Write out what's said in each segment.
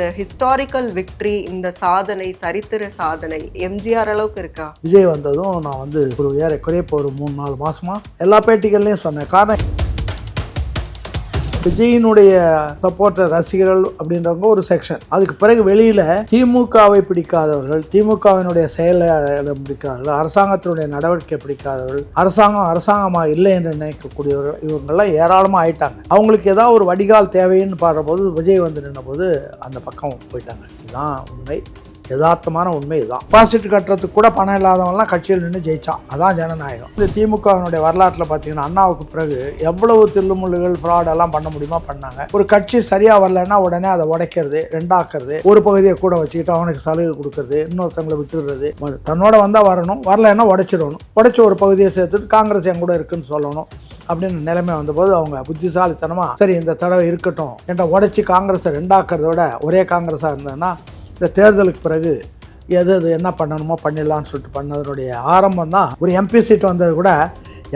இந்த historical victory, இந்த சாதனை, சரித்திர சாதனை எம்ஜிஆர் அளவுக்கு இருக்கா? விஜய் வந்ததும் நான் வந்து ஒரு ஏறக்குறைய இப்போ ஒரு 3-4 மாசமா எல்லா பேட்டிகள்லையும் சொன்னேன். காரணம் விஜயினுடைய சப்போர்ட்டர் ரசிகர்கள் அப்படின்றவங்க ஒரு செக்ஷன். அதுக்கு பிறகு வெளியில் திமுகவை பிடிக்காதவர்கள், திமுகவினுடைய செயலை பிடிக்காதவர்கள், அரசாங்கத்தினுடைய நடவடிக்கை பிடிக்காதவர்கள், அரசாங்கமாக இல்லை என்று நினைக்கக்கூடியவர்கள், இவங்கெல்லாம் ஏராளமாக ஆயிட்டாங்க. அவங்களுக்கு ஏதாவது ஒரு வடிகால் தேவைன்னு பாடுறபோது விஜய் வந்து நின்ற போது அந்த பக்கம் போயிட்டாங்க. இதுதான் உண்மை, யதார்த்தமான உண்மை. இதுதான். டெபாசிட் கட்டுறதுக்கு கூட பணம் இல்லாதவங்கலாம் கட்சியில் நின்று ஜெயிச்சான். அதான் ஜனநாயகம். இந்த திமுகவினுடைய வரலாற்றில் பார்த்தீங்கன்னா அண்ணாவுக்கு பிறகு எவ்வளவு தில்லுமுள்ளுகள் ஃப்ராடெல்லாம் பண்ண முடியுமா பண்ணாங்க. ஒரு கட்சி சரியாக வரலன்னா உடனே அதை உடைக்கிறது, ரெண்டாக்குறது, ஒரு பகுதியை கூட வச்சுக்கிட்டு அவனுக்கு சலுகை கொடுக்கறது, இன்னொருத்தங்களை விட்டுடுறது. தன்னோட வந்தால் வரணும், வரலன்னா உடைச்சிடணும், உடைச்சி ஒரு பகுதியை சேர்த்துட்டு காங்கிரஸ் என் கூட இருக்குன்னு சொல்லணும் அப்படின்னு நிலைமை வந்தபோது அவங்க புத்திசாலித்தனமாக சரி இந்த தடவை இருக்கட்டும் என்ற உடைச்சி காங்கிரஸை ரெண்டாக்கிறத விட ஒரே காங்கிரஸாக இருந்ததுன்னா இந்த தேர்தலுக்கு பிறகு எது என்ன பண்ணணுமோ பண்ணிடலான்னு சொல்லிட்டு பண்ணதனுடைய ஆரம்பம் தான். ஒரு எம்பி சீட் வந்தது கூட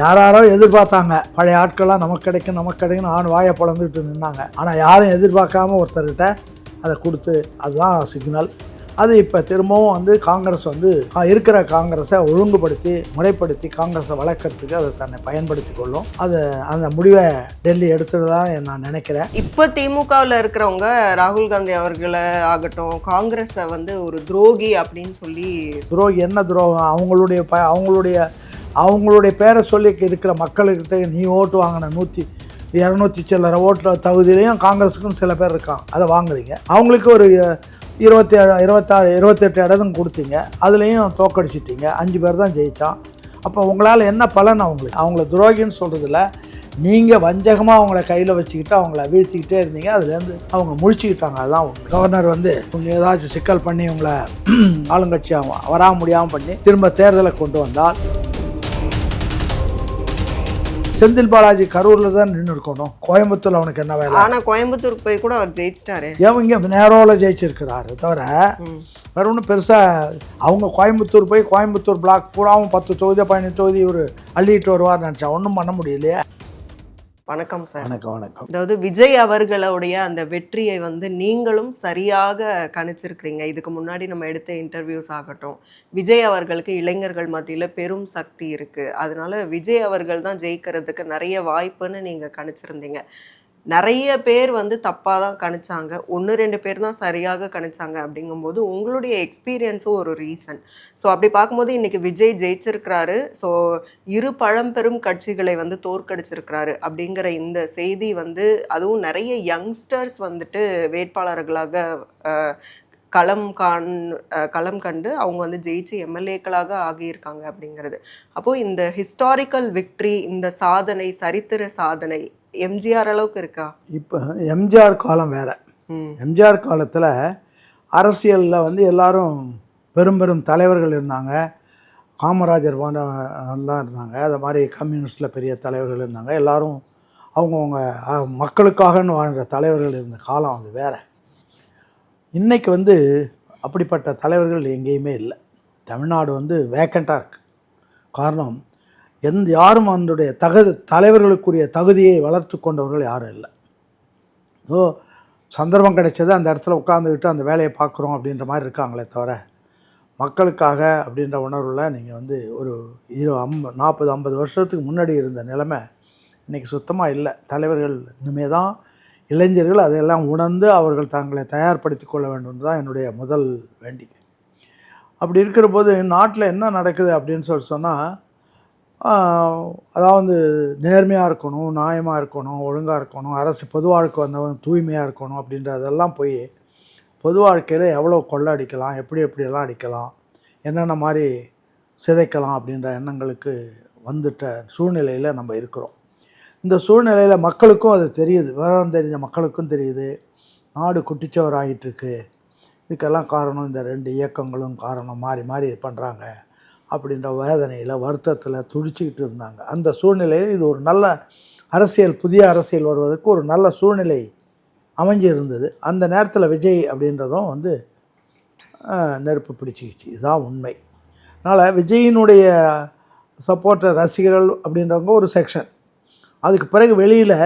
யாரோ எதிர்பார்த்தாங்க. பழைய ஆட்கள்லாம் நமக்கு கிடைக்குன்னு வாயை புலந்துக்கிட்டு நின்னாங்க. ஆனால் யாரும் எதிர்பார்க்காம ஒருத்தர்கிட்ட அதை கொடுத்து அதுதான் சிக்னல். அது இப்போ திரும்பவும் வந்து காங்கிரஸ் வந்து இருக்கிற காங்கிரஸை ஒழுங்குபடுத்தி முறைப்படுத்தி காங்கிரஸை வளர்க்கறதுக்கு அதை தன்னை பயன்படுத்தி கொள்ளும். அது அந்த முடிவை டெல்லி எடுத்துறதா நான் நினைக்கிறேன். இப்போ திமுகவில் இருக்கிறவங்க ராகுல் காந்தி அவர்களை ஆகட்டும், காங்கிரஸை வந்து ஒரு துரோகி அப்படின்னு சொல்லி. துரோகி என்ன துரோகம்? அவங்களுடைய பேரை சொல்லி இருக்கிற மக்கள்கிட்ட நீ ஓட்டு வாங்கின 100-200 சில்லற ஓட்டு தகுதியிலையும் காங்கிரஸுக்கும் சில பேர் இருக்காங்க. அதை வாங்குறீங்க. அவங்களுக்கு ஒரு 28 இடத்தும் கொடுத்தீங்க, அதுலேயும் தோக்கடிச்சிட்டிங்க. 5 பேர் தான் ஜெயித்தான். அப்போ உங்களால் என்ன பலன்? அவங்கள துரோகின்னு சொல்கிறதில்ல, நீங்கள் வஞ்சகமாக அவங்கள கையில் வச்சுக்கிட்டு அவங்கள வீழ்த்திக்கிட்டே இருந்தீங்க. அதுலேருந்து அவங்க முழிச்சுக்கிட்டாங்க. அதுதான் கவர்னர் வந்து கொஞ்சம் ஏதாச்சும் சிக்கல் பண்ணி உங்களை ஆளுங்கட்சி வராம முடியாமல் பண்ணி திரும்ப தேர்தலை கொண்டு வந்தால் செந்தில் பாலாஜி கரூர்ல தான் நின்று இருக்கணும். கோயம்புத்தூர்ல அவனுக்கு என்ன வேலை? ஆனா கோயம்புத்தூர் போய் கூட அவர் ஜெயிச்சிட்டாரு. இங்க நேரோல ஜெயிச்சிருக்கிறாரு தவிர வேற ஒன்றும் பெருசா. அவங்க கோயம்புத்தூர் போய் கோயம்புத்தூர் பிளாக் பூராவும் 10 தொகுதி 15 தொகுதி ஒரு அள்ளிட்டு வருவார் நினைச்சா ஒன்றும் பண்ண முடியலையே. வணக்கம் சார். வணக்கம். அதாவது விஜய் அவர்களுடைய அந்த வெற்றியை வந்து நீங்களும் சரியாக கணிச்சிருக்கிறீங்க. இதுக்கு முன்னாடி நம்ம எடுத்த இன்டர்வியூஸ் ஆகட்டும், விஜய் அவர்களுக்கு இளைஞர்கள் மத்தியில் பெரும் சக்தி இருக்கு, அதனால விஜய் அவர்கள் தான் ஜெயிக்கிறதுக்கு நிறைய வாய்ப்புன்னு நீங்க கணிச்சிருந்தீங்க. நிறைய பேர் வந்து தப்பாக தான் கணிச்சாங்க, 1-2 பேர் தான் சரியாக கணிச்சாங்க. அப்படிங்கும்போது உங்களுடைய எக்ஸ்பீரியன்ஸும் ஒரு ரீசன். ஸோ அப்படி பார்க்கும்போது இன்றைக்கி விஜய் ஜெயிச்சிருக்கிறாரு. ஸோ இரு பழம்பெரும் கட்சிகளை வந்து தோற்கடிச்சிருக்கிறாரு அப்படிங்கிற இந்த செய்தி வந்து, அதுவும் நிறைய யங்ஸ்டர்ஸ் வந்துட்டு வேட்பாளர்களாக களம் கண்டு அவங்க வந்து ஜெயிச்சு எம்எல்ஏக்களாக ஆகியிருக்காங்க அப்படிங்கிறது. அப்போது இந்த ஹிஸ்டாரிக்கல் விக்டரி, இந்த சாதனை, சரித்திர சாதனை எம்ஜிஆர் அளவுக்கு இருக்கா? இப்போ எம்ஜிஆர் காலம் வேற. எம்ஜிஆர் காலத்தில் அரசியலில் வந்து எல்லாரும் பெரும் தலைவர்கள் இருந்தாங்க. காமராஜர் எல்லாம் இருந்தாங்க. அது மாதிரி கம்யூனிஸ்டில் பெரிய தலைவர்கள் இருந்தாங்க. எல்லாரும் அவங்கவுங்க மக்களுக்காகன்னு வாழ்கிற தலைவர்கள் இருந்த காலம் அது வேற. இன்றைக்கி வந்து அப்படிப்பட்ட தலைவர்கள் எங்கேயுமே இல்லை. தமிழ்நாடு வந்து வேக்கண்ட்டாக இருக்குது. காரணம், யாரும் அதனுடைய தலைவர்களுக்குரிய தகுதியை வளர்த்து கொண்டவர்கள் யாரும் இல்லை. சந்தர்ப்பம் கிடைச்சது அந்த இடத்துல உட்காந்துக்கிட்டு அந்த வேலையை பார்க்குறோம் அப்படின்ற மாதிரி இருக்காங்களே தவிர மக்களுக்காக அப்படின்ற உணர்வில் நீங்கள் வந்து ஒரு 40-50 வருஷத்துக்கு முன்னாடி இருந்த நிலைமை இன்றைக்கி சுத்தமாக இல்லை. தலைவர்கள் இனிமே தான் இளைஞர்கள் அதையெல்லாம் உணர்ந்து அவர்கள் தங்களை தயார்படுத்தி கொள்ள வேண்டும் தான் என்னுடைய முதல் வேண்டிக்கை. அப்படி இருக்கிற போது நாட்டில் என்ன நடக்குது அப்படின்னு சொன்னால், அதாவது நேர்மையாக இருக்கணும், நியாயமாக இருக்கணும், ஒழுங்காக இருக்கணும், அரசு பொது வாழ்க்கை வந்தவங்க தூய்மையாக இருக்கணும் அப்படின்றதெல்லாம் போய் பொது வாழ்க்கையில் எவ்வளோ கொள்ளை அடிக்கலாம், எப்படியெல்லாம் அடிக்கலாம், என்னென்ன மாதிரி சிதைக்கலாம் அப்படின்ற எண்ணங்களுக்கு வந்துட்ட சூழ்நிலையில் நம்ம இருக்கிறோம். இந்த சூழ்நிலையில் மக்களுக்கும் அது தெரியுது, விவரம் தெரிஞ்ச மக்களுக்கும் தெரியுது, நாடு குட்டிச்சவர் ஆகிட்டுருக்கு. இதுக்கெல்லாம் காரணம் இந்த 2 இயக்கங்களும் காரணம், மாறி பண்ணுறாங்க அப்படின்ற வேதனையில் வருத்தத்தில் துடிச்சிக்கிட்டு இருந்தாங்க. அந்த சூழ்நிலையில் இது ஒரு நல்ல அரசியல், புதிய அரசியல் வருவதற்கு ஒரு நல்ல சூழ்நிலை அமைஞ்சு இருந்தது. அந்த நேரத்தில் விஜய் அப்படின்றதும் வந்து நெருப்பு பிடிச்சிக்கிச்சு. இதுதான் உண்மை. அதனால் விஜயினுடைய சப்போர்ட்டர் ரசிகர்கள் அப்படின்றவங்க ஒரு செக்ஷன். அதுக்கு பிறகு வெளியில்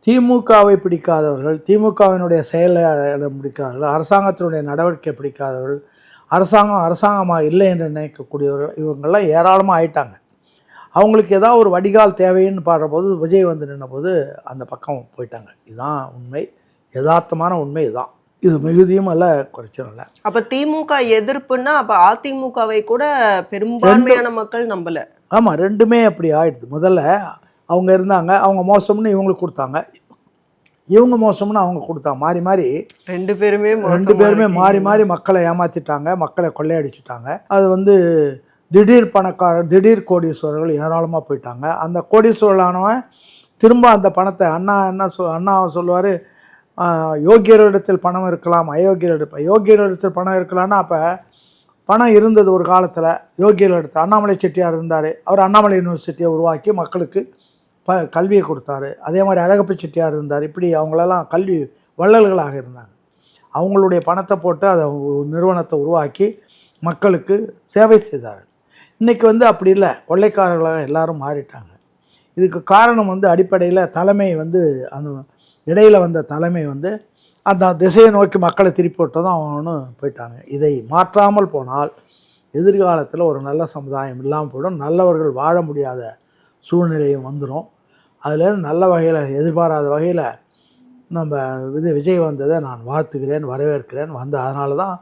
திமுகவை பிடிக்காதவர்கள், திமுகவினுடைய செயலை பிடிக்காதவர்கள், அரசாங்கத்தினுடைய நடவடிக்கை பிடிக்காதவர்கள், அரசாங்கமாக இல்லை என்று நினைக்கக்கூடியவர்கள், இவங்கெல்லாம் ஏராளமாக ஆயிட்டாங்க. அவங்களுக்கு ஏதாவது ஒரு வடிகால் தேவைன்னு பாடுறபோது விஜய் வந்து நின்னபோது அந்த பக்கம் போயிட்டாங்க. இதுதான் உண்மை, யதார்த்தமான உண்மை இதுதான். இது மிகுதியும் அல்ல, குறைச்சும் அல்ல. அப்ப திமுக எதிர்ப்புன்னா அப்ப அதிமுகவை கூட பெரும்பான்மையான மக்கள் நம்பல. ஆமாம், ரெண்டுமே அப்படி ஆயிடுது. முதல்ல அவங்க இருந்தாங்க, அவங்க மோசம்னு இவங்களுக்கு கொடுத்தாங்க, இவங்க மோசம்னு அவங்க கொடுத்தாங்க. மாறி மாறி ரெண்டு பேருமே மாறி மாறி மக்களை ஏமாற்றிட்டாங்க, மக்களை கொள்ளையடிச்சிட்டாங்க. அது வந்து திடீர் பணக்காரர், திடீர் கோடீஸ்வரர்கள் ஏராளமாக போயிட்டாங்க. அந்த கோடீஸ்வரர்களானவன் திரும்ப அந்த பணத்தை அண்ணா சொல்லுவார், யோகியரிடத்தில் பணம் இருக்கலாம், யோகியரிடத்தில் பணம் இருக்கலாம்னா அப்போ பணம் இருந்தது ஒரு காலத்தில். யோகியரிடத்தில் அண்ணாமலை செட்டியார் இருந்தார், அவர் அண்ணாமலை யூனிவர்சிட்டியை உருவாக்கி மக்களுக்கு கல்வியை கொடுத்தாரு. அதே மாதிரி அழகப்ப செட்டியார் இருந்தார். இப்படி அவங்களெல்லாம் கல்வி வள்ளல்களாக இருந்தாங்க. அவங்களுடைய பணத்தை போட்டு அதை நிறுவனத்தை உருவாக்கி மக்களுக்கு சேவை செய்தார்கள். இன்றைக்கி வந்து அப்படி இல்லை, கொள்ளைக்காரர்களாக எல்லாரும் மாறிட்டாங்க. இதுக்கு காரணம் வந்து அடிப்படையில் தலைமை வந்து அந்த இடையில் வந்த தலைமை வந்து அந்த திசையை நோக்கி மக்களை திருப்பி விட்டதும் அவனு போயிட்டாங்க. இதை மாற்றாமல் போனால் எதிர்காலத்தில் ஒரு நல்ல சமுதாயம் இல்லாமல் போயிடும், நல்லவர்கள் வாழ முடியாத சூழ்நிலையும் வந்துடும். அதில் நல்ல வகையில், எதிர்பாராத வகையில் நம்ம விஜய் வந்ததை நான் வாழ்த்துக்கிறேன், வரவேற்கிறேன். அதனால தான்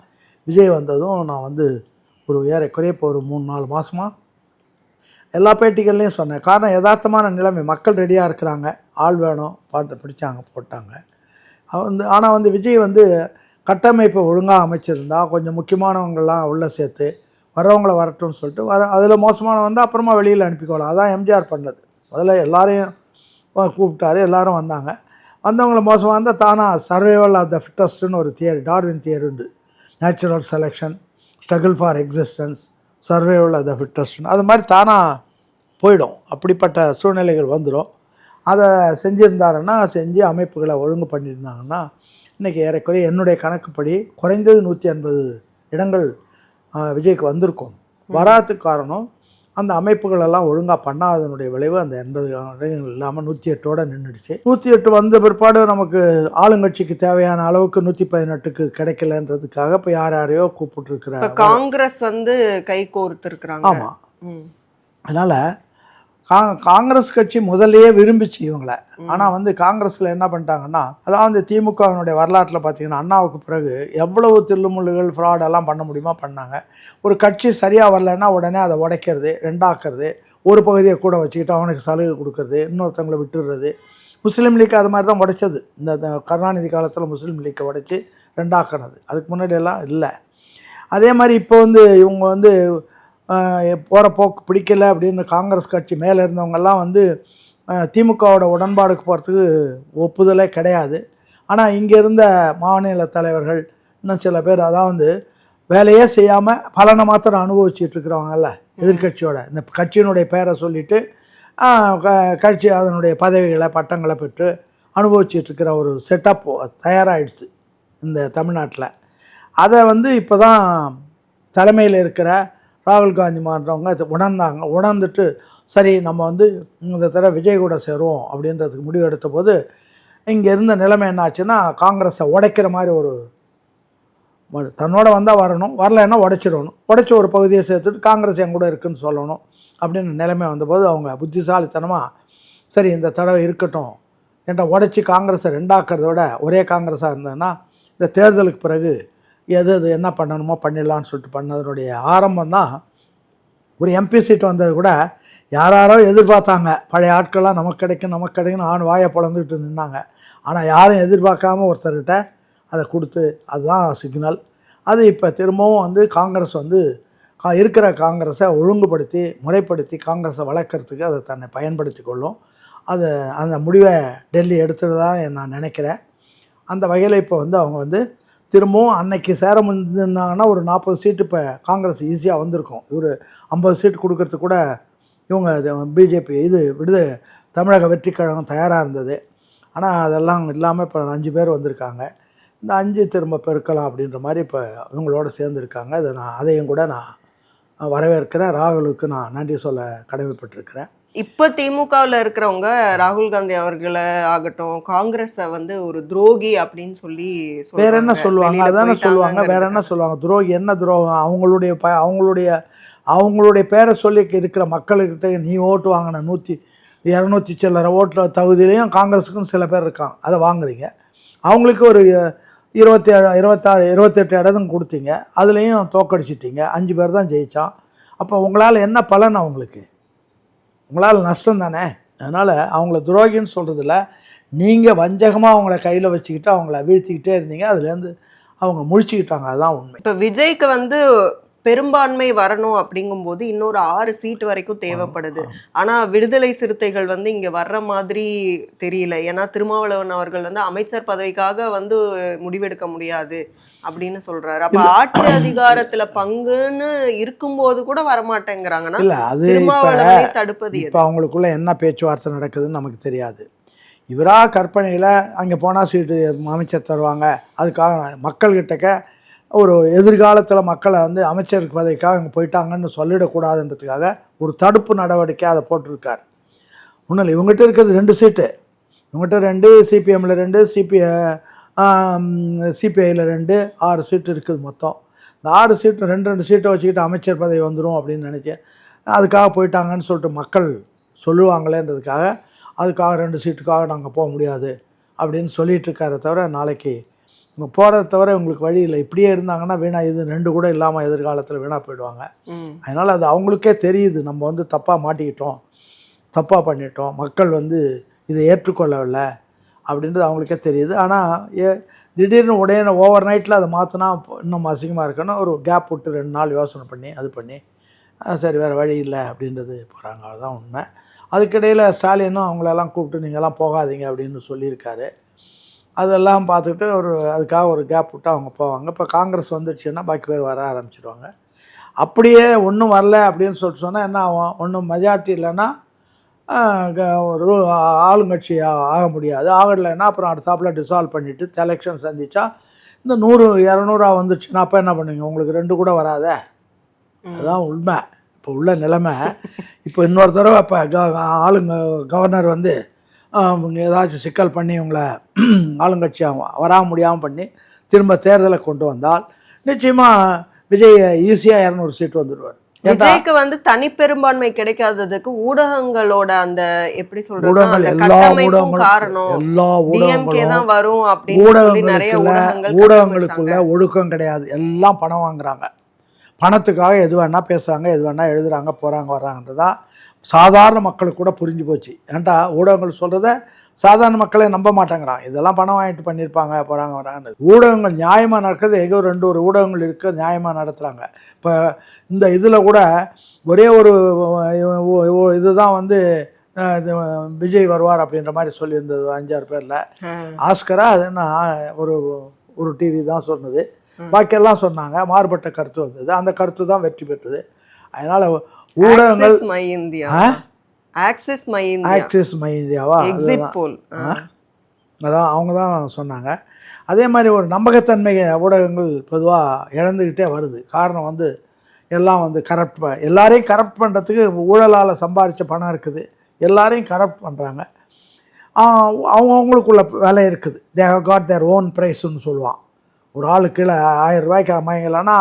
விஜய் வந்ததும் நான் வந்து ஒரு ஏறக்குறைய இப்போ ஒரு 3-4 மாதமாக எல்லா பேட்டிகள்லையும் சொன்னேன். காரணம் யதார்த்தமான நிலைமை, மக்கள் ரெடியாக இருக்கிறாங்க, ஆள் வேணும், பாட்டு பிடிச்சாங்க, போட்டாங்க. ஆனால் வந்து விஜய் வந்து கட்டமைப்பை ஒழுங்காக அமைச்சிருந்தா கொஞ்சம் முக்கியமானவங்கள்லாம் உள்ளே சேர்த்து வரவங்கள வரட்டும்னு சொல்லிட்டு அதில் மோசமானவங்க வந்து அப்புறமா வெளியில் அனுப்பிக்கொள்ளலாம். அதான் எம்ஜிஆர் பண்ணது. முதல்ல எல்லாரையும் கூப்பிட்டாரு, எல்லோரும் வந்தாங்க. வந்தவங்கள மோசமாக இருந்தால் தானாக சர்வைவல் ஆஃப் த ஃபிட்டஸ்ட்டுன்னு ஒரு தியரி, டார்வின் தியரி உண்டு. Natural selection, struggle for existence, survival of the ஃபிட்டஸ்ட்னு, அது மாதிரி தானாக போயிடும். அப்படிப்பட்ட சூழ்நிலைகள் வந்துடும். அதை செஞ்சுருந்தாருன்னா, செஞ்சு அமைப்புகளை ஒழுங்கு பண்ணியிருந்தாங்கன்னா இன்றைக்கி ஏறக்குறைய என்னுடைய கணக்குப்படி குறைந்தது 150 இடங்கள் விஜய்க்கு வந்திருக்கும். வராதுக்கு காரணம் அந்த அமைப்புகளெல்லாம் ஒழுங்காக பண்ணாதனுடைய விளைவு. அந்த 80 இடங்கள் இல்லாமல் 108 நின்றுடுச்சு. 108 வந்த பிற்பாடு நமக்கு ஆளுங்கட்சிக்கு தேவையான அளவுக்கு 118க்கு கிடைக்கலன்றதுக்காக இப்போ யாரையோ கூப்பிட்டுருக்குறாங்க. காங்கிரஸ் வந்து கை கோர்த்துருக்குறாங்க. ஆமாம், அதனால் காங்கிரஸ் கட்சி முதல்லையே விரும்பிச்சு இவங்களை. ஆனால் வந்து காங்கிரஸில் என்ன பண்ணிட்டாங்கன்னா, அதாவது திமுகவினுடைய வரலாற்றில் பார்த்தீங்கன்னா அண்ணாவுக்கு பிறகு எவ்வளவு தில்லுமுள்ளுகள் ஃப்ராடெல்லாம் பண்ண முடியுமா பண்ணாங்க. ஒரு கட்சி சரியாக வரலைன்னா உடனே அதை உடைக்கிறது, ரெண்டாக்குறது, ஒரு பகுதியை கூட வச்சுக்கிட்டு அவனுக்கு சலுகை கொடுக்கறது, இன்னொருத்தவங்களை விட்டுடுறது. முஸ்லீம் லீக் அது மாதிரி தான் உடைச்சது. இந்த கருணாநிதி காலத்தில் முஸ்லீம் லீக்கை உடைச்சி ரெண்டாக்கினது. அதுக்கு முன்னாடியெல்லாம் இல்லை. அதே மாதிரி இப்போ வந்து இவங்க வந்து போகிற போக்கு பிடிக்கலை அப்படின்னு காங்கிரஸ் கட்சி மேலே இருந்தவங்கெல்லாம் வந்து திமுகவோட உடன்பாடுக்கு போகிறதுக்கு ஒப்புதலே கிடையாது. ஆனால் இங்கே இருந்த மாநில தலைவர்கள் இன்னும் சில பேர் அதாவது வேலையே செய்யாமல் பலனை மாத்திரம் அனுபவிச்சுட்டு இருக்கிறவங்கல்ல, எதிர்கட்சியோட இந்த கட்சியினுடைய பேரை சொல்லிவிட்டு கட்சி அதனுடைய பதவிகளை பட்டங்களை பெற்று அனுபவிச்சிட்ருக்கிற ஒரு செட்டப் தயாராகிடுச்சு இந்த தமிழ்நாட்டில். அதை வந்து இப்போ தான் தலைமையில் இருக்கிற ராகுல் காந்தி மாற்றவங்க உணர்ந்துட்டு சரி நம்ம வந்து இந்த தடவை விஜய் கூட சேருவோம் அப்படின்றதுக்கு முடிவு எடுத்த போது இங்கே இருந்த நிலைமை என்னாச்சுன்னா, காங்கிரஸை உடைக்கிற மாதிரி ஒரு தன்னோட வந்தால் வரணும், வரலைன்னா உடைச்சிடணும், உடைச்சி ஒரு பகுதியை சேர்த்துட்டு காங்கிரஸ் என் கூட இருக்குன்னு சொல்லணும் அப்படின்னு நிலைமை வந்தபோது அவங்க புத்திசாலித்தனமாக சரி இந்த தடவை இருக்கட்டும் என்ற உடைச்சி காங்கிரஸை ரெண்டாக்கிறத விட ஒரே காங்கிரஸாக இருந்ததுன்னா இந்த தேர்தலுக்கு பிறகு எது என்ன பண்ணணுமோ பண்ணிடலான்னு சொல்லிட்டு பண்ணதனுடைய ஆரம்பம் தான். ஒரு எம்பி சீட் வந்தது கூட யாரோ எதிர்பார்த்தாங்க, பழைய ஆட்கள்லாம் நமக்கு கிடைக்குன்னு வாயை பிளந்துக்கிட்டு நின்னாங்க. ஆனால் யாரும் எதிர்பார்க்காம ஒருத்தர்கிட்ட அதை கொடுத்து அதுதான் சிக்னல். அது இப்போ திரும்பவும் வந்து காங்கிரஸ் வந்து இருக்கிற காங்கிரஸை ஒழுங்குபடுத்தி முறைப்படுத்தி காங்கிரஸை வளர்க்குறதுக்கு அதை தன்னை பயன்படுத்தி கொள்ளும். அந்த முடிவை டெல்லி எடுத்துதான் நான் நினைக்கிறேன். அந்த வகையில் இப்போ வந்து அவங்க வந்து திரும்பவும் அன்னைக்கு சேர முடிஞ்சிருந்தாங்கன்னா ஒரு 40 சீட்டு இப்போ காங்கிரஸ் ஈஸியாக வந்திருக்கும். இவர் 50 சீட்டு கொடுக்கறதுக்கு கூட இவங்க பிஜேபி தமிழக வெற்றி கழகம் தயாராக இருந்தது. ஆனால் அதெல்லாம் இல்லாமல் இப்போ 5 பேர் வந்திருக்காங்க. இந்த 5 திரும்ப பெருக்கலாம் அப்படின்ற மாதிரி இப்போ இவங்களோட சேர்ந்துருக்காங்க. அதையும் கூட நான் வரவேற்கிறேன். ராகுலுக்கு நான் நன்றி சொல்ல கடமைப்பட்டிருக்கிறேன். இப்ப திமுகவில் இருக்கிறவங்க ராகுல் காந்தி அவர்களை ஆகட்டும் காங்கிரஸை வந்து ஒரு துரோகி அப்படின்னு சொல்லி வேற என்ன சொல்லுவாங்க? வெளியில அதானே சொல்லுவாங்க. வேற என்ன போயிட்டாங்கங்கிறதுக்காக. சொல்லுவாங்க? துரோகி என்ன துரோகம்? அவங்களுடைய பேரை சொல்லி இருக்கிற மக்கள்கிட்ட நீ ஓட்டு வாங்கின 200 சில்லற ஓட்டில் தகுதியிலையும் காங்கிரஸுக்கும் சில பேர் இருக்காங்க, அதை வாங்குறீங்க. அவங்களுக்கு ஒரு 27 26 28 இடத்தும் கொடுத்தீங்க, அதுலேயும் தோக்கடிச்சிட்டிங்க. 5 பேர் தான் ஜெயித்தான். அப்போ உங்களால் என்ன பலன்? அவங்களுக்கு உங்களால் நஷ்டம் தானே. அதனால் அவங்கள துரோகின்னு சொல்கிறதில்ல, நீங்கள் வஞ்சகமாக அவங்கள கையில் வச்சுக்கிட்டு அவங்கள வீழ்த்திக்கிட்டே இருந்தீங்க. அதுலேருந்து அவங்க முழிச்சுக்கிட்டாங்க, அதுதான் உண்மை. இப்ப விஜய்க்கு வந்து பெரும்பான்மை வரணும் அப்படிங்கும்போது இன்னொரு 6 சீட் வரைக்கும் தேவைப்படுது. ஆனா விடுதலை சிறுத்தைகள் வந்து இங்க வர்ற மாதிரி தெரியல. ஏன்னா திருமாவளவன் அவர்கள் வந்து அமைச்சர் பதவிக்காக வந்து முடிவெடுக்க முடியாது அப்படின்னு சொல்றாரு. அப்ப ஆட்சி அதிகாரத்துல பங்குன்னு இருக்கும்போது கூட வரமாட்டேங்கிறாங்கன்னா இல்லை, அது திருமாவளவனை தடுப்பது இப்போ அவங்களுக்குள்ள என்ன பேச்சுவார்த்தை நடக்குதுன்னு நமக்கு தெரியாது. இவரா கற்பனையில் அங்கே போனால் சீட்டு அமைச்சர் தருவாங்க, அதுக்காக மக்கள்கிட்டக்க ஒரு எதிர்காலத்தில் மக்களை வந்து அமைச்சர் பதவிக்காக அங்கே போயிட்டாங்கன்னு சொல்லிடக்கூடாதுன்றதுக்காக ஒரு தடுப்பு நடவடிக்கை அதை போட்டிருக்கார். ஒன்றும் இவங்ககிட்ட இருக்கிறது 2 சீட்டு, இவங்ககிட்ட 2, சிபிஎம்மில் 2, சிபிஐயில் 2, 6 சீட்டு இருக்குது மொத்தம். இந்த 6 சீட்டு 2 சீட்டை வச்சுக்கிட்டு அமைச்சர் பதவி வந்துடும் அப்படின்னு நினச்சேன். அதுக்காக போயிட்டாங்கன்னு சொல்லிட்டு மக்கள் சொல்லுவாங்களேன்றதுக்காக அதுக்காக 2 சீட்டுக்காக நாங்கள் போக முடியாது அப்படின்னு சொல்லிகிட்டு இருக்காரே தவிர, நாளைக்கு இவங்க போகிறத தவிர இவங்களுக்கு வழி இல்லை. இப்படியே இருந்தாங்கன்னா வீணாக, இது 2 கூட இல்லாமல் எதிர்காலத்தில் வீணாக போயிடுவாங்க. அதனால் அது அவங்களுக்கே தெரியுது, நம்ம வந்து தப்பாக மாட்டிக்கிட்டோம், தப்பாக பண்ணிட்டோம், மக்கள் வந்து இதை ஏற்றுக்கொள்ளவில்லை அப்படின்றது அவங்களுக்கே தெரியுது. ஆனால் திடீர்னு உடனே ஓவர் நைட்டில் அதை மாற்றினா இன்னும் அசிங்கமாக இருக்குன்னு ஒரு கேப் விட்டு 2 நாள் யோசனை பண்ணி அது பண்ணி சரி வேறு வழி இல்லை அப்படின்றது போகிறாங்க. அதுதான் உண்மை. அதுக்கிடையில் ஸ்டாலினும் அவங்களெல்லாம் கூப்பிட்டு நீங்கள்லாம் போகாதீங்க அப்படின்னு சொல்லியிருக்காரு. அதெல்லாம் பார்த்துட்டு அதுக்காக ஒரு கேப் விட்டு அவங்க போவாங்க. இப்போ காங்கிரஸ் வந்துடுச்சுன்னா பாக்கி பேர் வர ஆரம்பிச்சிடுவாங்க. அப்படியே ஒன்றும் வரல அப்படின்னு சொல்லிட்டு சொன்னால் என்ன ஆகும்? ஒன்றும் மெஜாரிட்டி இல்லைன்னா ஒரு ஆளுங்கட்சி ஆக முடியாது. ஆகலைன்னா அப்புறம் அடுத்தாப்பில் டிசால்வ் பண்ணிவிட்டு எலெக்ஷன் சந்தித்தா இந்த 100 200 வந்துடுச்சுன்னா அப்போ என்ன பண்ணுவீங்க? உங்களுக்கு 2 கூட வராத. அதுதான் உண்மை இப்போ உள்ள நிலைமை. இப்போ இன்னொரு தடவை இப்போ கவர்னர் வந்து ஏதாச்சும் சிக்கல் பண்ணி இவங்களை ஆளுங்கட்சியாக வர முடியாமல் பண்ணி திரும்ப தேர்தலை கொண்டு வந்தால் நிச்சயமாக விஜய் ஈஸியாக 200 சீட் வந்துடுவார். விஜய்க்கு வந்து தனி பெரும்பான்மை கிடைக்காததுக்கு ஊடகங்களோட அந்த எப்படி சொல்றது, ஊடகங்கள் அந்த எல்லா கட்டமைப்பும் காரணம். எல்லா DMK தான் வரும் அப்படின்னு சொல்லி நிறைய ஊடகங்கள் ஊடகங்களுக்குள்ள ஒழுக்கம் கிடையாது. எல்லாம் பணம் வாங்குறாங்க, பணத்துக்காக எது வேணால் பேசுகிறாங்க, எது வேணால் எழுதுகிறாங்க, போகிறாங்க வர்றாங்கன்றதான் சாதாரண மக்களுக்கு கூட புரிஞ்சு போச்சு. ஏன்டா ஊடகங்கள் சொல்கிறத சாதாரண மக்களே நம்ப மாட்டேங்கிறான். இதெல்லாம் பணம் வாங்கிட்டு பண்ணியிருப்பாங்க, போகிறாங்க வராங்க. ஊடகங்கள் நியாயமாக நடக்கிறது எங்கோ 2 ஊடகங்கள் இருக்குது, நியாயமாக நடத்துகிறாங்க. இப்போ இந்த இதில் கூட ஒரே ஒரு இதுதான் வந்து விஜய் வருவார் அப்படின்ற மாதிரி சொல்லியிருந்தது 5-6 பேரில். ஆஸ்கரா அது என்ன ஒரு டிவி தான் சொன்னது, பாக்கியெல்லாம் சொன்னாங்க. மாறுபட்ட கருத்து வந்தது, அந்த கருத்து தான் வெற்றி பெற்றது. அதனால் ஊடகங்கள் ஆக்சிஸ் மை இந்தியாவா அதான் அவங்க தான் சொன்னாங்க. அதே மாதிரி ஒரு நம்பகத்தன்மை ஊடகங்கள் பொதுவாக இழந்துக்கிட்டே வருது. காரணம் வந்து எல்லாம் வந்து எல்லாரையும் கரப்ட் பண்ணுறதுக்கு ஊழலால் சம்பாதிச்ச பணம் இருக்குது, எல்லாரையும் கரப்ட் பண்ணுறாங்க. அவங்களுக்குள்ள வேலை இருக்குது. They have got their own ப்ரைஸ்ன்னு சொல்லுவான். ஒரு ஆளுக்கு கீழே 1000 ரூபாய்க்கு மயங்கலாம்னா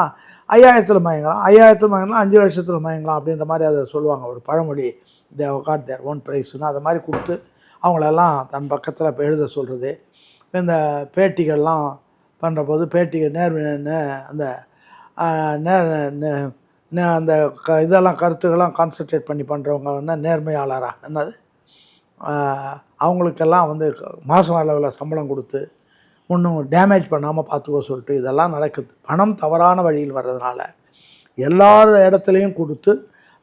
5000 மயங்கலாம், 5000 மயங்கலாம், 5 லட்சத்தில் மயங்கலாம் அப்படின்ற மாதிரி அதை சொல்லுவாங்க ஒரு பழமொழி. They have got their own ப்ரைஸ்ன்னு அதை மாதிரி கொடுத்து அவங்களெல்லாம் தன் பக்கத்தில் இப்போ எழுத சொல்கிறது. இந்த பேட்டிகள்லாம் பண்ணுற போது அந்த அந்த இதெல்லாம் கருத்துக்கெல்லாம் கான்சன்ட்ரேட் பண்ணி பண்ணுறவங்க வந்து நேர்மையாளராக என்னது அவங்களுக்கெல்லாம் வந்து மாதம் அளவில் சம்பளம் கொடுத்து ஒன்றும் டேமேஜ் பண்ணாமல் பார்த்துக்கோ சொல்லிட்டு இதெல்லாம் நடக்குது. பணம் தவறான வழியில் வர்றதுனால எல்லா இடத்துலையும் கொடுத்து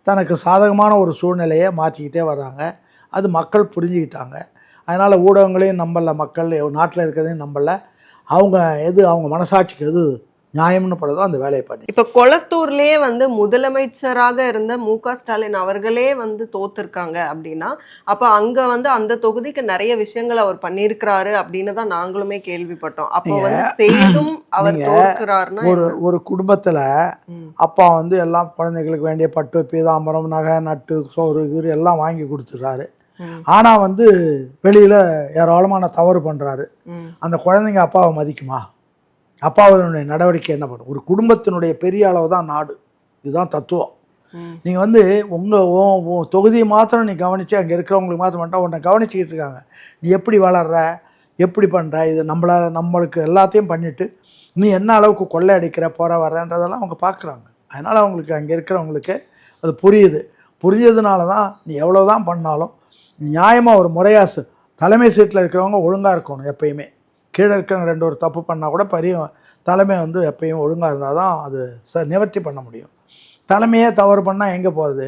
தனக்கு சாதகமான ஒரு சூழ்நிலையை மாற்றிக்கிட்டே வர்றாங்க. அது மக்கள் புரிஞ்சுக்கிட்டாங்க. அதனால் ஊடகங்களையும் நம்பலை, மக்கள் நாட்டில் இருக்கிறதையும் நம்பலை. அவங்க மனசாட்சிக்கு எது நியாயம்னு படுதோ அந்த வேலையை பண்ணி. இப்ப கொளத்தூர்லயே வந்து முதலமைச்சராக இருந்த மு.க. ஸ்டாலின் அவர்களே வந்து தோத்துருக்காங்க அப்படின்னா, அப்ப அங்க வந்து அந்த தொகுதிக்கு நிறைய விஷயங்கள் அவர் பண்ணியிருக்கிறாரு அப்படின்னு தான் நாங்களுமே கேள்விப்பட்டோம். அப்போ வந்து செய்தும் அவர் தோற்கிறாருன்னா ஒரு குடும்பத்துல அப்பா வந்து எல்லாம் குழந்தைகளுக்கு வேண்டிய பட்டு பீதாம்பரம் நகை நட்டு சோறு கீறு எல்லாம் வாங்கி கொடுத்துட்றாரு. ஆனா வந்து வெளியில ஏராளமான தவறு பண்றாரு. அந்த குழந்தைங்க அப்பாவை மதிக்குமா? அப்பாவுடைய நடவடிக்கை என்ன பண்ணும்? ஒரு குடும்பத்தினுடைய பெரிய அளவு தான் நாடு. இதுதான் தத்துவம். நீங்கள் வந்து உங்கள் தொகுதியை மாத்திரம் நீ கவனித்து அங்கே இருக்கிறவங்களுக்கு மாத்திரம் பண்ணிட்டா உன்னை கவனிச்சிக்கிட்டு இருக்காங்க. நீ எப்படி வளர்ற, எப்படி பண்ணுற, இது நம்மளுக்கு எல்லாத்தையும் பண்ணிவிட்டு நீ என்ன அளவுக்கு கொள்ளை அடிக்கிற போகிற வர்றன்றதெல்லாம் அவங்க பார்க்குறாங்க. அதனால் அவங்களுக்கு அங்கே இருக்கிறவங்களுக்கு அது புரியுது. புரிஞ்சதுனால தான் நீ எவ்வளோ தான் பண்ணாலும் நியாயமாக ஒரு முறையாக தலைமை சீட்டில் இருக்கிறவங்க ஒழுங்காக இருக்கணும். எப்பயுமே கீழே இருக்கவங்க ரெண்டு ஒரு தப்பு பண்ணால் கூட பெரிய தலைமை வந்து எப்பயும் ஒழுங்காக இருந்தால் தான் அது நிவர்த்தி பண்ண முடியும். தலைமையே தவறு பண்ணால் எங்கே போகிறது?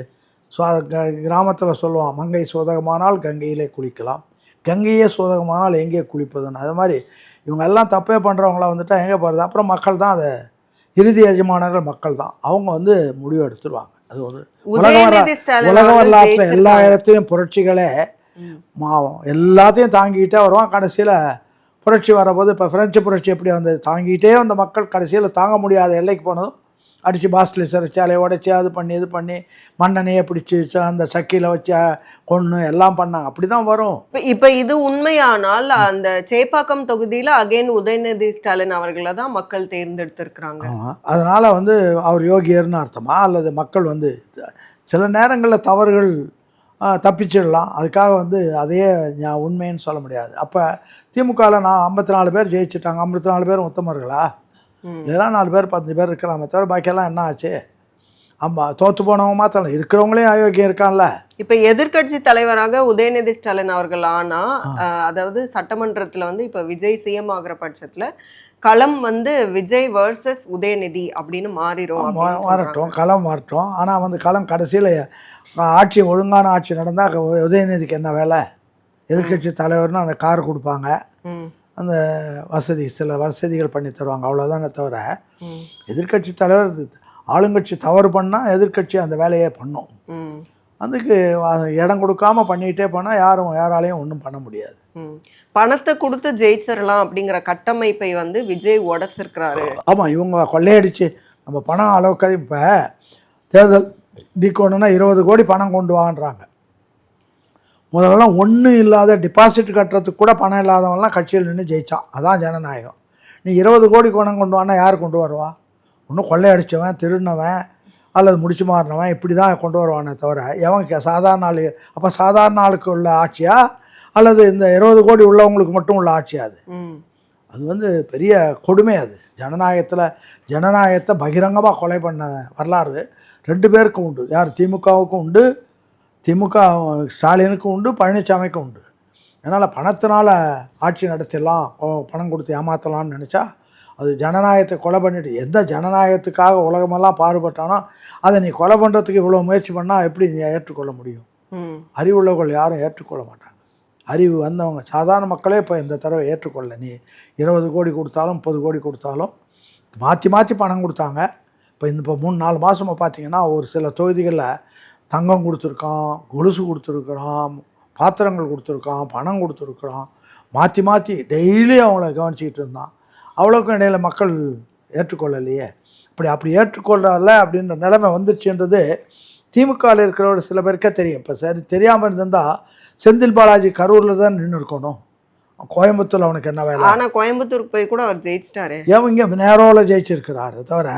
ஸோ கிராமத்தில் சொல்லுவான், மங்கை சோதகமானால் கங்கையிலே குளிக்கலாம், கங்கையே சோதகமானால் எங்கே குளிப்பதுன்னு. அது மாதிரி இவங்க எல்லாம் தப்பே பண்ணுறவங்களாம் வந்துட்டால் எங்கே போகிறது? அப்புறம் மக்கள் தான் அதை இறுதி எஜமானர்கள் மக்கள் தான். அவங்க வந்து முடிவு எடுத்துருவாங்க. அது ஒரு உலக வரலாற்றில் எல்லா இடத்துலையும் புரட்சிகளே எல்லாத்தையும் தாங்கிக்கிட்டே வருவான். கடைசியில் புரட்சி வரபோது இப்போ ஃப்ரெஞ்சு புரட்சி எப்படி வந்தது? தாங்கிட்டே வந்த மக்கள் கடைசியில் தாங்க முடியாத எல்லைக்கு போனதும் அடித்து பாஸ்டில் சிறைச்சாலையை உடைச்சி அது பண்ணி இது பண்ணி மண்ணெண்ணையை பிடிச்சி அந்த சக்கியில் வச்சு கொன்று எல்லாம் பண்ணாங்க. அப்படி தான் வரும். இப்போ இது உண்மையானால் அந்த சேப்பாக்கம் தொகுதியில் அகைன் உதயநிதி ஸ்டாலின் அவர்களை தான் மக்கள் தேர்ந்தெடுத்திருக்கிறாங்க. அதனால் வந்து அவர் யோகியர்னு அர்த்தமா? அல்லது மக்கள் வந்து சில நேரங்களில் தவறுகள் தப்பிச்சிடலாம், அதுக்காக வந்து அதையே உண்மைன்னு சொல்ல முடியாது. அப்போ திமுகவில் 54 பேர் ஜெயிச்சிட்டாங்க. 54 பேர் உத்தமர்களா? இதெல்லாம் 4 பேர் 15 பேர் இருக்கலாமே தவிர பாக்கியெல்லாம் என்ன ஆச்சு? ஆமாம், தோற்று போனவங்க மாத்திரம் இருக்கிறவங்களே அயோக்கியம் இருக்கான்ல. இப்போ எதிர்கட்சி தலைவராக உதயநிதி ஸ்டாலின் அவர்கள் ஆனால் அதாவது சட்டமன்றத்தில் வந்து இப்போ விஜய் சிஎம் ஆகிற பட்சத்தில் களம் வந்து விஜய் வர்சஸ் உதயநிதி அப்படின்னு மாறட்டும், களம் மாறட்டும். ஆனால் வந்து களம் கடைசியில் ஆட்சி ஒழுங்கான ஆட்சி நடந்தால் உதயநிதிக்கு என்ன வேலை? எதிர்கட்சி தலைவர்னு அந்த கார் கொடுப்பாங்க, அந்த சில வசதிகள் பண்ணி தருவாங்க, அவ்வளோதானே தவிர எதிர்கட்சி தலைவர் ஆளுங்கட்சி தவறு பண்ணால் எதிர்கட்சி அந்த வேலையே பண்ணும். அதுக்கு இடம் கொடுக்காம பண்ணிகிட்டே போனால் யாராலையும் ஒன்றும் பண்ண முடியாது. பணத்தை கொடுத்து ஜெயிச்சிடலாம் அப்படிங்கிற கட்டமைப்பை வந்து விஜய் உடைச்சிருக்கிறாரு. ஆமாம், இவங்க கொள்ளையடிச்சு நம்ம பணம் அளவுக்கு இப்போ தேர்தல் டிக்கோணுன்னா 20 கோடி பணம் கொண்டு வாங்குறாங்க. முதல்லலாம் ஒன்றும் இல்லாத டிபாசிட் கட்டுறதுக்கு கூட பணம் இல்லாதவங்களாம் கட்சியில் நின்று ஜெயித்தான். அதான் ஜனநாயகம். நீ 20 கோடி பணம் கொண்டு வானா யார் கொண்டு வருவா? ஒன்றும் கொள்ளையடித்தவன், திருடினவன் அல்லது முடிச்சு மாறினவன் இப்படி தான் கொண்டு வருவானே தவிர எவன் சாதாரண ஆள்? அப்போ சாதாரண ஆளுக்கு உள்ள ஆட்சியா அல்லது இந்த 20 கோடி உள்ளவங்களுக்கு மட்டும் உள்ள ஆட்சியா? அது வந்து பெரிய கொடுமை. அது ஜனநாயகத்தை பகிரங்கமாக கொலை பண்ண வரலாறு 2 பேருக்கும் உண்டு. யார்? திமுகவுக்கும் உண்டு, திமுக ஸ்டாலினுக்கும் உண்டு, பழனிசாமிக்கும் உண்டு. அதனால் பணத்தினால் ஆட்சி நடத்திடலாம், பணம் கொடுத்து ஏமாற்றலாம்னு நினச்சா அது ஜனநாயகத்தை கொலை பண்ணிட்டு, எந்த ஜனநாயகத்துக்காக உலகமெல்லாம் பாடுபட்டானோ அதை நீ கொலை பண்ணுறதுக்கு இவ்வளோ முயற்சி பண்ணால் எப்படி நீ ஏற்றுக்கொள்ள முடியும்? அறிவுள்ளவர்கள் யாரும் ஏற்றுக்கொள்ள மாட்டாங்க. அறிவு வந்தவங்க சாதாரண மக்களே இப்போ இந்த தடவை ஏற்றுக்கொள்ள. நீ 20 கோடி கொடுத்தாலும் 30 கோடி கொடுத்தாலும் மாற்றி பணம் கொடுத்தாங்க. இப்போ 3-4 மாதமாக பார்த்தீங்கன்னா ஒரு சில தொகுதிகளில் தங்கம் கொடுத்துருக்கான், கொலுசு கொடுத்துருக்குறான், பாத்திரங்கள் கொடுத்துருக்கான், பணம் கொடுத்துருக்குறான், மாற்றி டெய்லி அவங்கள கவனிச்சிக்கிட்டு இருந்தான். அவ்வளோக்கும் இடையில் மக்கள் ஏற்றுக்கொள்ளலையே. அப்படி ஏற்றுக்கொள்ளல அப்படின்ற நிலைமை வந்துடுச்சுன்றது திமுகவில் இருக்கிற சில பேருக்கே தெரியும். இப்போ சரி தெரியாமல் இருந்திருந்தால் செந்தில் பாலாஜி கரூரில் தான் நின்று இருக்கணும். கோயம்புத்தூர் அவனுக்கு என்ன வேலை? ஆனால் கோயம்புத்தூருக்கு போய் கூட அவர் ஜெயிச்சிட்டாரு. இங்கே நேரோவில் ஜெயிச்சிருக்கிறாரு தவிர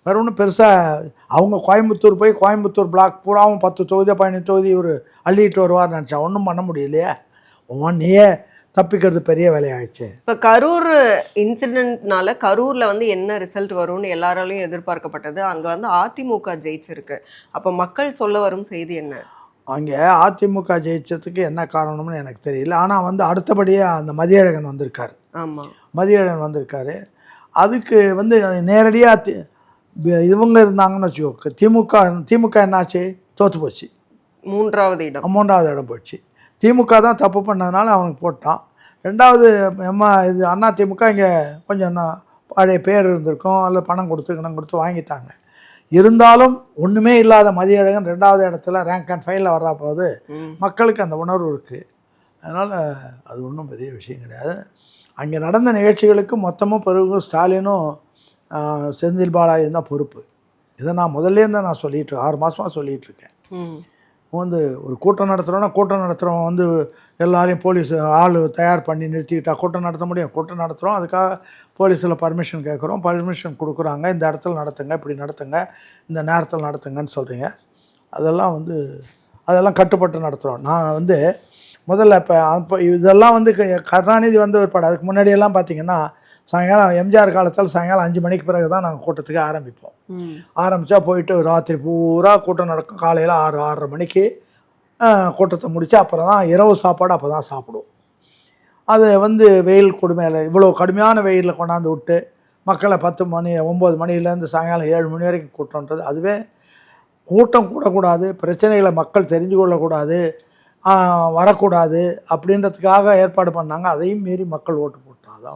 வேறு ஒன்றும் பெருசாக அவங்க கோயம்புத்தூர் போய் கோயம்புத்தூர் பிளாக் பூராவும் 10 தொகுதி 15 தொகுதி இவர் அள்ளிட்டு வருவார்னு நினச்சா ஒன்றும் பண்ண முடியலையே. ஒன்றையே தப்பிக்கிறது பெரிய வேலையாயிடுச்சு. இப்போ கரூர் இன்சிடென்ட்னால கரூரில் வந்து என்ன ரிசல்ட் வரும்னு எல்லாராலையும் எதிர்பார்க்கப்பட்டது. அங்கே வந்து அதிமுக ஜெயிச்சிருக்கு. அப்போ மக்கள் சொல்ல வரும் செய்தி என்ன? அங்கே அதிமுக ஜெயிச்சதுக்கு என்ன காரணம்னு எனக்கு தெரியல. ஆனால் வந்து அடுத்தபடியாக அந்த மதியழகன் வந்திருக்காரு. ஆமாம், மதியழகன் வந்திருக்காரு. அதுக்கு வந்து நேரடியாக இவங்க இருந்தாங்கன்னு வச்சுக்கோ. திமுக என்னாச்சு? தோற்று போச்சு. 3வது இடம் போச்சு. திமுக தான் தப்பு பண்ணதுனால அவனுக்கு போட்டான். 2வது இது அதிமுக இங்கே கொஞ்சம் பழைய பேர் இருந்திருக்கும், அல்லது பணம் கொடுத்து வாங்கிட்டாங்க. இருந்தாலும் ஒன்றுமே இல்லாத மதியழகன் 2வது இடத்துல ரேங்க் அண்ட் ஃபைலில் வர்றா போது மக்களுக்கு அந்த உணர்வு இருக்குது. அதனால் அது ஒன்றும் பெரிய விஷயம் கிடையாது. அங்கே நடந்த நிகழ்ச்சிகளுக்கு மொத்தமும் பிறகு ஸ்டாலினும் செந்தில் பாலாஜியும் தான் பொறுப்பு. இதை நான் முதல்லேருந்து நான் 6 மாதமாக சொல்லிகிட்ருக்கேன். வந்து ஒரு கூட்டம் நடத்துகிறோன்னா கூட்டம் நடத்துகிறோம் வந்து எல்லாரையும் போலீஸ் ஆள் தயார் பண்ணி நிறுத்திக்கிட்டா கூட்டம் நடத்த முடியும்? கூட்டம் நடத்துகிறோம், அதுக்காக போலீஸில் பர்மிஷன் கேட்குறோம், பர்மிஷன் கொடுக்குறாங்க, இந்த இடத்துல நடத்துங்க, இப்படி நடத்துங்க, இந்த நேரத்தில் நடத்துங்கன்னு சொல்கிறீங்க. அதெல்லாம் கட்டுப்பட்டு நடத்துகிறோம். நான் வந்து முதல்ல அப்போ இதெல்லாம் வந்து கருணாநிதி வந்த ஒரு படம். அதுக்கு முன்னாடியெல்லாம் பார்த்திங்கன்னா சாயங்காலம் எம்ஜிஆர் காலத்தில் சாயங்காலம் 5 மணிக்கு பிறகு தான் நாங்கள் கூட்டத்துக்கு ஆரம்பிப்போம். ஆரம்பித்தா போயிட்டு ராத்திரி பூரா கூட்டம் நடக்கும். காலையில் 6-6:30 மணிக்கு கூட்டத்தை முடித்து அப்புறம் தான் இரவு சாப்பாடு அப்போ தான் சாப்பிடுவோம். அது வந்து வெயில் கொடுமையில் இவ்வளோ கடுமையான வெயிலில் கொண்டாந்து விட்டு மக்களை 10 மணி 9 மணிலேருந்து சாயங்காலம் 7 மணி வரைக்கும் கூட்டம்ன்றது, அதுவே கூட்டம் கூடக்கூடாது, பிரச்சனைகளை மக்கள் தெரிஞ்சு கொள்ளக்கூடாது, வரக்கூடாது அப்படின்றதுக்காக ஏற்பாடு பண்ணாங்க. அதையும் மீறி மக்கள் ஓட்டு போட்டால் தான்